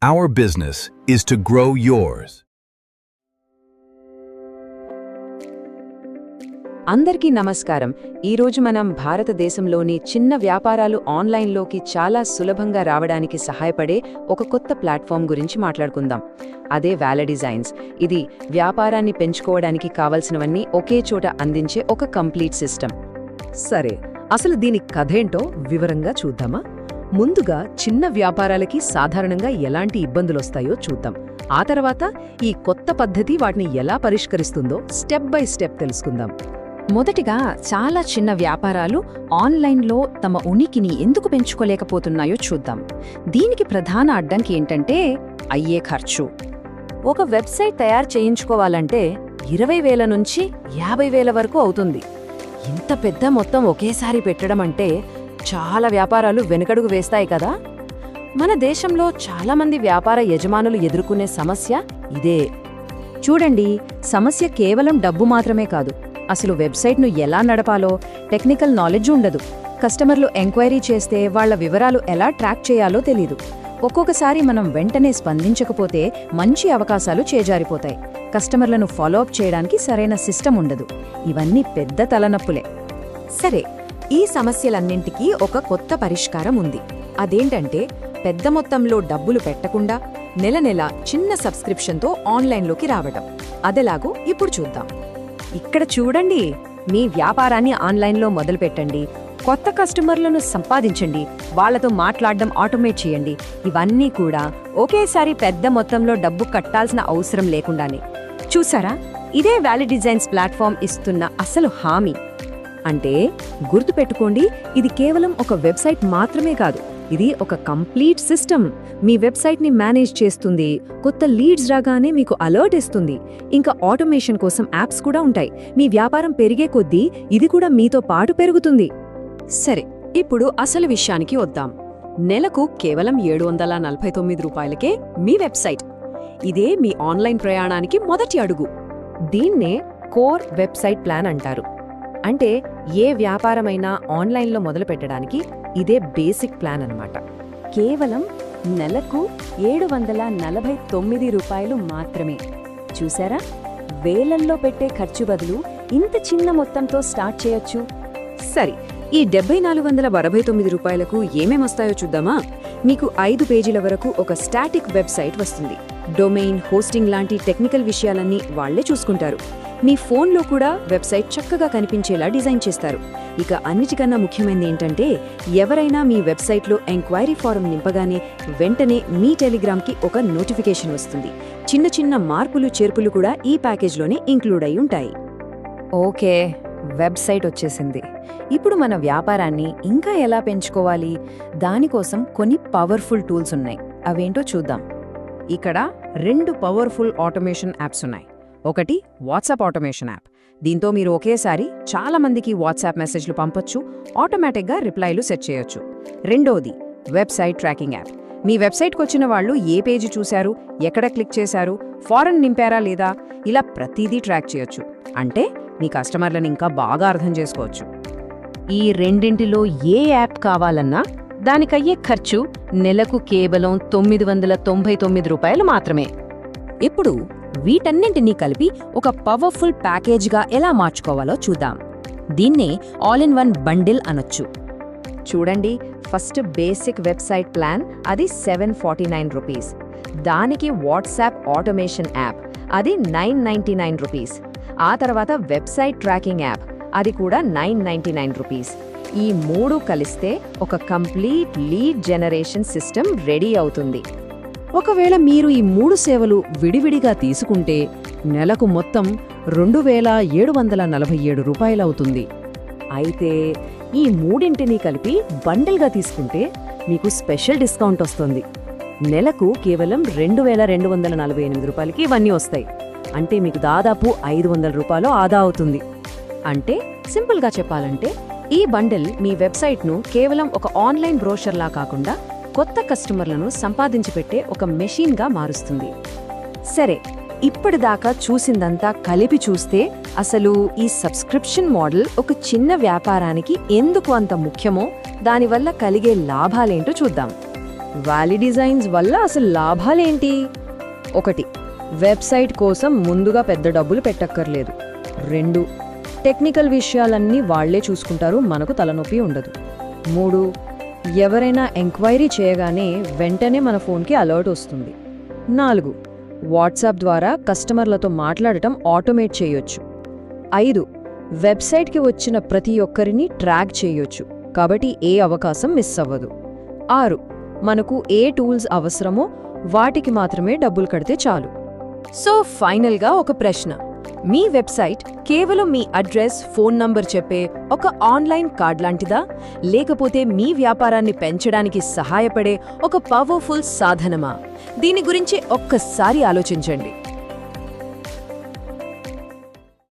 Our business is to grow yours. అందరికీ నమస్కారం. ఈరోజు మనం భారతదేశంలోని చిన్న వ్యాపారాలు ఆన్లైన్లోకి చాలా సులభంగా రావడానికి సహాయపడే ఒక కొత్త ప్లాట్ఫామ్ గురించి మాట్లాడుకుందాం. అదే వ్యాలీ డిజైన్స్. ఇది వ్యాపారాన్ని పెంచుకోవడానికి కావలసినవన్నీ ఒకే చోట అందించే ఒక కంప్లీట్ సిస్టమ్. సరే, అసలు దీని కథేంటో వివరంగా చూద్దామా? ముందుగా చిన్న వ్యాపారాలకి సాధారణంగా ఎలాంటి ఇబ్బందులొస్తాయో చూద్దాం. ఆ తర్వాత ఈ కొత్త పద్ధతి వాటిని ఎలా పరిష్కరిస్తుందో స్టెప్ బై స్టెప్ తెలుసుకుందాం. మొదటిగా, చాలా చిన్న వ్యాపారాలు ఆన్లైన్లో తమ ఉనికిని ఎందుకు పెంచుకోలేకపోతున్నాయో చూద్దాం. దీనికి ప్రధాన అడ్డంకి ఏంటంటే అయ్యే ఖర్చు. ఒక వెబ్సైట్ తయారు చేయించుకోవాలంటే 20,000 నుంచి 50,000 వరకు అవుతుంది. ఇంత పెద్ద మొత్తం ఒకేసారి పెట్టడం అంటే చాలా వ్యాపారాలు వెనుకడుగు వేస్తాయి కదా. మన దేశంలో చాలామంది వ్యాపార యజమానులు ఎదుర్కొనే సమస్య ఇదే. చూడండి, సమస్య కేవలం డబ్బు మాత్రమే కాదు. అసలు వెబ్సైట్ను ఎలా నడపాలో టెక్నికల్ నాలెడ్జ్ ఉండదు. కస్టమర్లు ఎంక్వైరీ చేస్తే వాళ్ల వివరాలు ఎలా ట్రాక్ చేయాలో తెలీదు. ఒక్కొక్కసారి మనం వెంటనే స్పందించకపోతే మంచి అవకాశాలు చేజారిపోతాయి. కస్టమర్లను ఫాలోఅప్ చేయడానికి సరైన సిస్టమ్ ఉండదు. ఇవన్నీ పెద్ద తలనొప్పులే. సరే, ఈ సమస్యలన్నింటికీ ఒక కొత్త పరిష్కారం ఉంది. అదేంటంటే పెద్ద మొత్తంలో డబ్బులు పెట్టకుండా నెల నెల చిన్న సబ్స్క్రిప్షన్తో ఆన్లైన్లోకి రావడం. అదెలాగో ఇప్పుడు చూద్దాం. ఇక్కడ చూడండి, మీ వ్యాపారాన్ని ఆన్లైన్లో మొదలుపెట్టండి. కొత్త కస్టమర్లను సంపాదించండి. వాళ్లతో మాట్లాడడం ఆటోమేట్ చేయండి. ఇవన్నీ కూడా ఒకేసారి పెద్ద మొత్తంలో డబ్బు కట్టాల్సిన అవసరం లేకుండానే. చూసారా, ఇదే వ్యాలీ డిజైన్స్ ప్లాట్ఫామ్ ఇస్తున్న అసలు హామీ. అంటే గుర్తుపెట్టుకోండి, ఇది కేవలం ఒక వెబ్సైట్ మాత్రమే కాదు, ఇది ఒక కంప్లీట్ సిస్టమ్. మీ వెబ్సైట్ని మేనేజ్ చేస్తుంది, కొత్త లీడ్స్ రాగానే మీకు అలర్ట్ ఇస్తుంది, ఇంకా ఆటోమేషన్ కోసం యాప్స్ కూడా ఉంటాయి. మీ వ్యాపారం పెరిగే కొద్దీ ఇది కూడా మీతో పాటు పెరుగుతుంది. సరే, ఇప్పుడు అసలు విషయానికి వద్దాం. నెలకు కేవలం 749 రూపాయలకే మీ వెబ్సైట్. ఇదే మీ ఆన్లైన్ ప్రయాణానికి మొదటి అడుగు. దీన్నే కోర్ వెబ్సైట్ ప్లాన్ అంటారు. అంటే ఏ వ్యాపారమైనా ఆన్లైన్లో మొదలుపెట్టడానికి ఇదే బేసిక్ ప్లాన్ అన్నమాట. కేవలం నెలకు 749 రూపాయలు మాత్రమే. చూసారా, వేలల్లో పెట్టే ఖర్చు బదులు ఇంత చిన్న మొత్తంతో స్టార్ట్ చేయొచ్చు. సరే, ఈ 7,469 రూపాయలకు ఏమేమొస్తాయో చూద్దామా? మీకు 5 పేజీల వరకు ఒక స్టాటిక్ వెబ్సైట్ వస్తుంది. డొమైన్, హోస్టింగ్ లాంటి టెక్నికల్ విషయాలన్నీ వాళ్లే చూసుకుంటారు. మీ ఫోన్లో కూడా వెబ్సైట్ చక్కగా కనిపించేలా డిజైన్ చేస్తారు. ఇక అన్నిటికన్నా ముఖ్యమైనది ఏంటంటే, ఎవరైనా మీ వెబ్సైట్లో ఎంక్వైరీ ఫారం నింపగానే వెంటనే మీ టెలిగ్రామ్కి ఒక నోటిఫికేషన్ వస్తుంది. చిన్న చిన్న మార్పులు చేర్పులు కూడా ఈ ప్యాకేజ్లోనే ఇంక్లూడ్ అయి ఉంటాయి. ఓకే, వెబ్సైట్ వచ్చేసింది. ఇప్పుడు మన వ్యాపారాన్ని ఇంకా ఎలా పెంచుకోవాలి? దానికోసం కొన్ని పవర్ఫుల్ టూల్స్ ఉన్నాయి. అవేంటో చూద్దాం. ఇక్కడ 2 పవర్ఫుల్ ఆటోమేషన్ యాప్స్ ఉన్నాయి. ఒకటి వాట్సాప్ ఆటోమేషన్ యాప్. దీంతో మీరు ఒకేసారి చాలా మందికి వాట్సాప్ మెసేజ్లు పంపొచ్చు, ఆటోమేటిక్గా రిప్లైలు సెట్ చేయొచ్చు. రెండోది వెబ్సైట్ ట్రాకింగ్ యాప్. మీ వెబ్సైట్కి వచ్చిన వాళ్ళు ఏ పేజీ చూశారు, ఎక్కడ క్లిక్ చేశారు, ఫారెన్ నింపారా లేదా, ఇలా ప్రతిదీ ట్రాక్ చేయొచ్చు. అంటే మీ కస్టమర్లను ఇంకా బాగా అర్థం చేసుకోవచ్చు. ఈ రెండింటిలో ఏ యాప్ కావాలన్నా దానికయ్యే ఖర్చు నెలకు కేవలం 999 రూపాయలు మాత్రమే. ఇప్పుడు వీటన్నింటినీ కలిపి ఒక పవర్ఫుల్ ప్యాకేజ్గా ఎలా మార్చుకోవాలో చూద్దాం. దీన్నే ఆల్ ఇన్ వన్ బండిల్ అనొచ్చు. చూడండి, ఫస్ట్ బేసిక్ వెబ్సైట్ ప్లాన్, అది 749 రూపీస్. దానికి వాట్సాప్ ఆటోమేషన్ యాప్, అది 999 రూపీస్. ఆ తర్వాత వెబ్సైట్ ట్రాకింగ్ యాప్, అది కూడా 999 రూపీస్. ఈ 3 కలిస్తే ఒక complete lead generation system ready అవుతుంది. ఒకవేళ మీరు ఈ 3 సేవలు విడివిడిగా తీసుకుంటే నెలకు మొత్తం 2,747 రూపాయలవుతుంది. అయితే ఈ మూడింటినీ కలిపి బండిల్గా తీసుకుంటే మీకు స్పెషల్ డిస్కౌంట్ వస్తుంది. నెలకు కేవలం 2,248 రూపాయలకి ఇవన్నీ వస్తాయి. అంటే మీకు దాదాపు 500 రూపాయలు ఆదా అవుతుంది. అంటే సింపుల్గా చెప్పాలంటే ఈ బండిల్ మీ వెబ్సైట్ను కేవలం ఒక ఆన్లైన్ బ్రోషర్లా కాకుండా కొత్త కస్టమర్లను సంపాదించి పెట్టే ఒక మెషీన్గా మారుస్తుంది. సరే, ఇప్పటిదాకా చూసిందంతా కలిపి చూస్తే అసలు ఈ సబ్స్క్రిప్షన్ మోడల్ ఒక చిన్న వ్యాపారానికి ఎందుకు అంత ముఖ్యమో, దానివల్ల కలిగే లాభాలేంటో చూద్దాం. వ్యాలీ డిజైన్స్ వల్ల అసలు లాభాలేంటి? 1. వెబ్సైట్ కోసం ముందుగా పెద్ద డబ్బులు పెట్టక్కర్లేదు. 2. టెక్నికల్ విషయాలన్నీ వాళ్లే చూసుకుంటారు, మనకు తలనొప్పి ఉండదు. 3. ఎవరైనా ఎంక్వైరీ చేయగానే వెంటనే మన ఫోన్కి అలర్ట్ వస్తుంది. 4. వాట్సాప్ ద్వారా కస్టమర్లతో మాట్లాడటం ఆటోమేట్ చేయొచ్చు. 5. వెబ్సైట్కి వచ్చిన ప్రతి ఒక్కరిని ట్రాక్ చేయొచ్చు, కాబట్టి ఏ అవకాశం మిస్ అవ్వదు. 6. మనకు ఏ టూల్స్ అవసరమో వాటికి మాత్రమే డబ్బులు కడితే చాలు. సో ఫైనల్గా ఒక ప్రశ్న. మీ వెబ్సైట్ కేవలం మీ అడ్రస్, ఫోన్ నంబర్ చెప్పే ఒక ఆన్లైన్ కార్డ్ లాంటిదా, లేకపోతే మీ వ్యాపారాన్ని పెంచడానికి సహాయపడే ఒక పవర్ఫుల్ సాధనమా? దీని గురించి ఒక్కసారి ఆలోచించండి.